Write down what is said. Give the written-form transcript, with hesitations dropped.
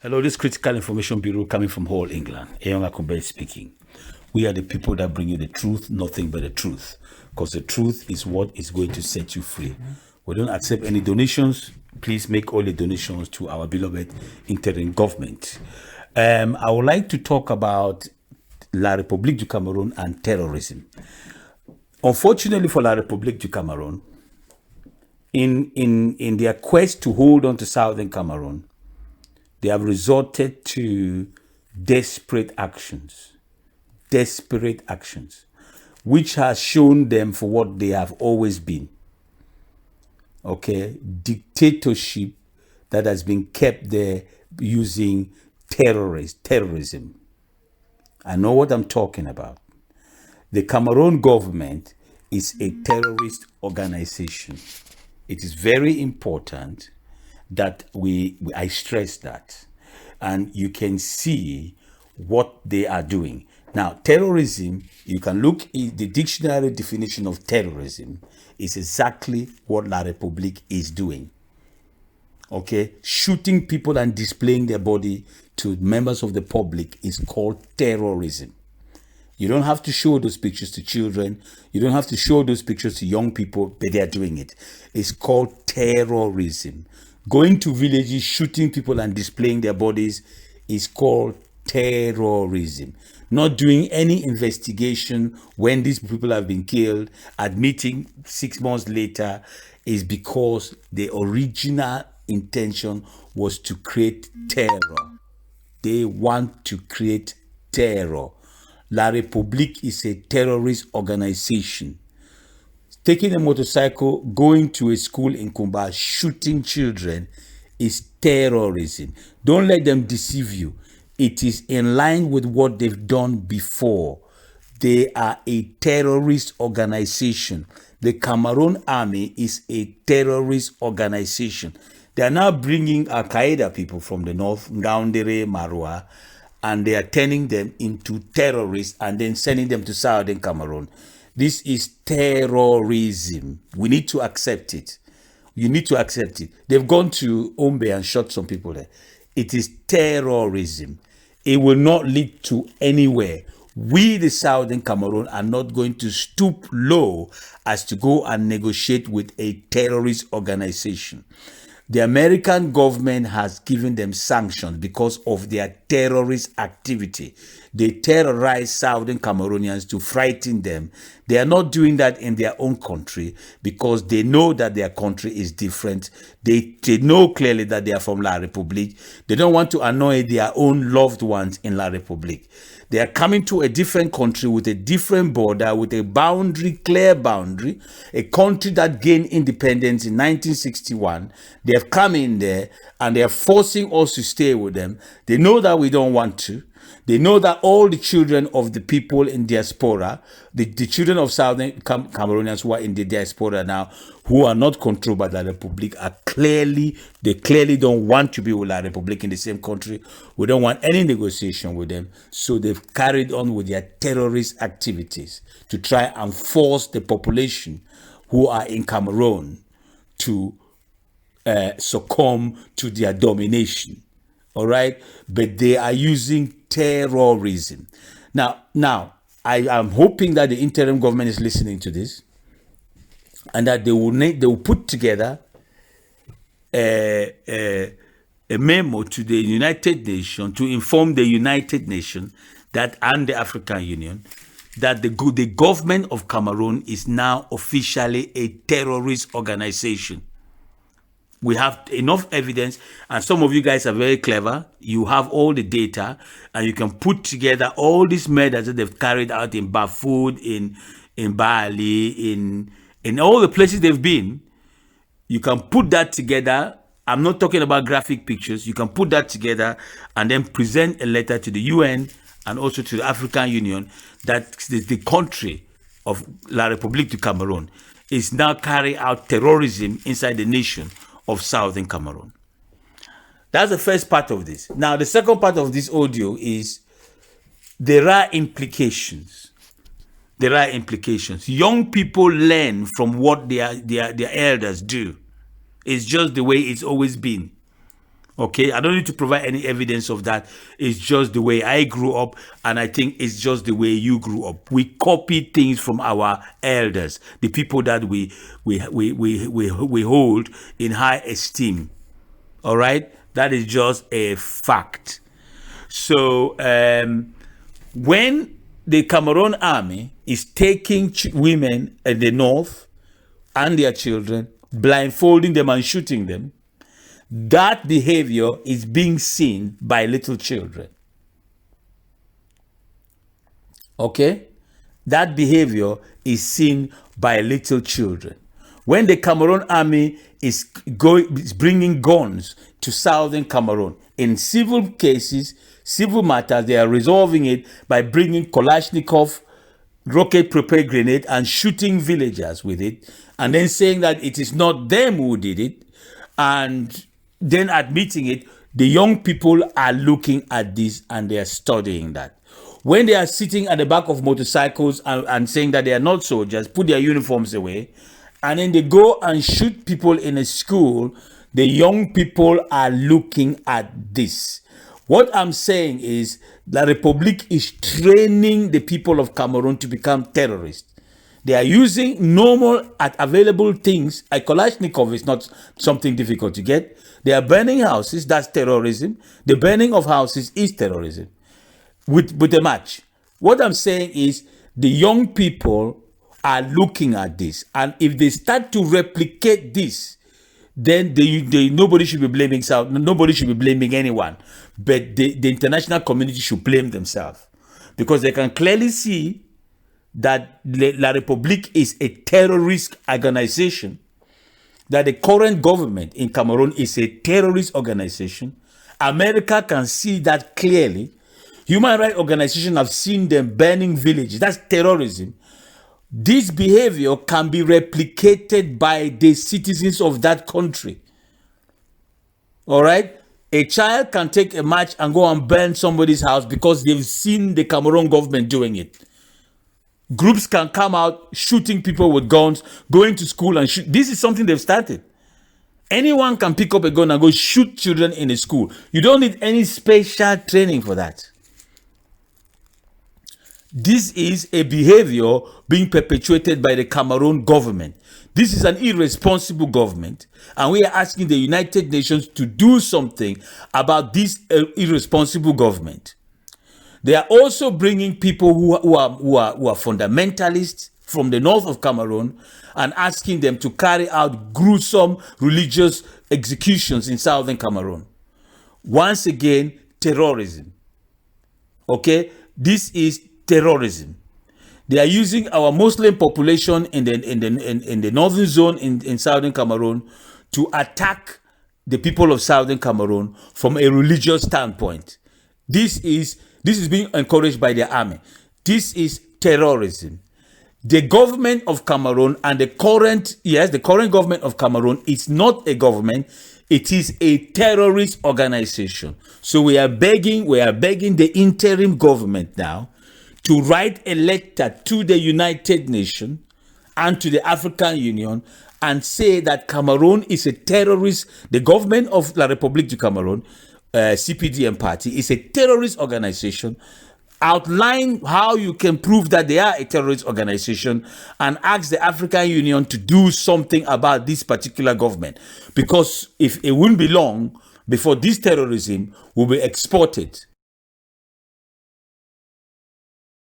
Hello, this is Critical Information Bureau coming from Hull, England. Eyon Akumbe speaking. We are the people that bring you the truth, nothing but the truth. Because the truth is what is going to set you free. We don't accept any donations. Please make all the donations to our beloved interim government. I would like to talk about La République du Cameroon and terrorism. Unfortunately for La République du Cameroon, in their quest to hold on to southern Cameroon, they have resorted to desperate actions, which has shown them for what they have always been. Okay, dictatorship that has been kept there using terrorism. I know what I'm talking about. The Cameroon government is a terrorist organization. It is very important that I stress that, and you can see what they are doing. Now, terrorism, you can look at the dictionary definition of terrorism, is exactly what La République is doing. Okay, shooting people and displaying their body to members of the public is called terrorism. You don't have to show those pictures to children. You don't have to show those pictures to young people, but they are doing it. It's called terrorism. Going to villages, shooting people and displaying their bodies is called terrorism. Not doing any investigation when these people have been killed, admitting 6 months later, is because the original intention was to create terror. They want to create terror. La République is a terrorist organization. Taking a motorcycle, going to a school in Kumba, shooting children is terrorism. Don't let them deceive you. It is in line with what they've done before. They are a terrorist organization. The Cameroon army is a terrorist organization. They are now bringing Al Qaeda people from the north, Ngaoundere, Marwa, and they are turning them into terrorists and then sending them to southern Cameroon. This is terrorism. We need to accept it. You need to accept it. They've gone to Ombe and shot some people there. It is terrorism. It will not lead to anywhere. We, the southern Cameroon, are not going to stoop low as to go and negotiate with a terrorist organization. The American government has given them sanctions because of their terrorist activity. They terrorize southern Cameroonians to frighten them. They are not doing that in their own country because they know that their country is different. They know clearly that they are from La République. They don't want to annoy their own loved ones in La République. They are coming to a different country with a different border, with a boundary, clear boundary, a country that gained independence in 1961. They have come in there and they are forcing us to stay with them. They know that we don't want to. They know that all the children of the people in diaspora, the children of southern Cameroonians who are in the diaspora now, who are not controlled by La République, they clearly don't want to be with La République in the same country. We don't want any negotiation with them. So they've carried on with their terrorist activities to try and force the population who are in Cameroon to succumb to their domination. All right, but they are using terrorism. Now, I am hoping that the interim government is listening to this, and that they will put together a memo to the United Nations to inform the United Nations that and the African Union that the government of Cameroon is now officially a terrorist organization. We have enough evidence, and some of you guys are very clever. You have all the data, and you can put together all these murders that they've carried out in Bafut, in Bali, in all the places they've been. You can put that together. I'm not talking about graphic pictures. You can put that together and then present a letter to the UN and also to the African Union that the country of La République du Cameroon is now carrying out terrorism inside the nation of southern Cameroon. That's the first part of this. Now, the second part of this audio is there are implications. There are implications. Young people learn from what their elders do. It's just the way it's always been. Okay, I don't need to provide any evidence of that. It's just the way I grew up, and I think it's just the way you grew up. We copy things from our elders, the people that we hold in high esteem. All right, that is just a fact. So when the Cameroon army is taking women in the north and their children, blindfolding them and shooting them, that behavior is being seen by little children. Okay? That behavior is seen by little children. When the Cameroon army is bringing guns to southern Cameroon, in civil cases, civil matters, they are resolving it by bringing Kalashnikov, rocket-propelled grenade, and shooting villagers with it, and then saying that it is not them who did it, and then admitting it. The young people are looking at this and they are studying that. When they are sitting at the back of motorcycles and saying that they are not soldiers, put their uniforms away, and then they go and shoot people in a school, the young people are looking at this. What I'm saying is the Republic is training the people of Cameroon to become terrorists. They are using normal available things. A Kalashnikov is not something difficult to get. They are burning houses. That's terrorism. The burning of houses is terrorism. With a match. What I'm saying is the young people are looking at this. And if they start to replicate this, then nobody should be blaming South. Nobody should be blaming anyone. But the international community should blame themselves. Because they can clearly see that La République is a terrorist organization, that the current government in Cameroon is a terrorist organization. America can see that clearly. Human rights organizations have seen them burning villages. That's terrorism. This behavior can be replicated by the citizens of that country. All right? A child can take a match and go and burn somebody's house because they've seen the Cameroon government doing it. Groups can come out shooting people with guns, going to school and shoot. This is something they've started. Anyone can pick up a gun and go shoot children in a school. You don't need any special training for that. This is a behavior being perpetuated by the Cameroon government. This is an irresponsible government, and we are asking the United Nations to do something about this irresponsible government. They are also bringing people who are fundamentalists from the north of Cameroon and asking them to carry out gruesome religious executions in southern Cameroon. Once again, terrorism. Okay, this is terrorism. They are using our Muslim population in the northern zone in southern Cameroon to attack the people of southern Cameroon from a religious standpoint. This is being encouraged by the army. This is terrorism. The government of Cameroon and the current government of Cameroon is not a government. It is a terrorist organization. So we are begging the interim government now to write a letter to the United Nations and to the African Union and say that Cameroon is a terrorist. The government of La République du Cameroon, CPDM party, is a terrorist organization. Outline how you can prove that they are a terrorist organization and ask the African Union to do something about this particular government. Because if it won't be long before this terrorism will be exported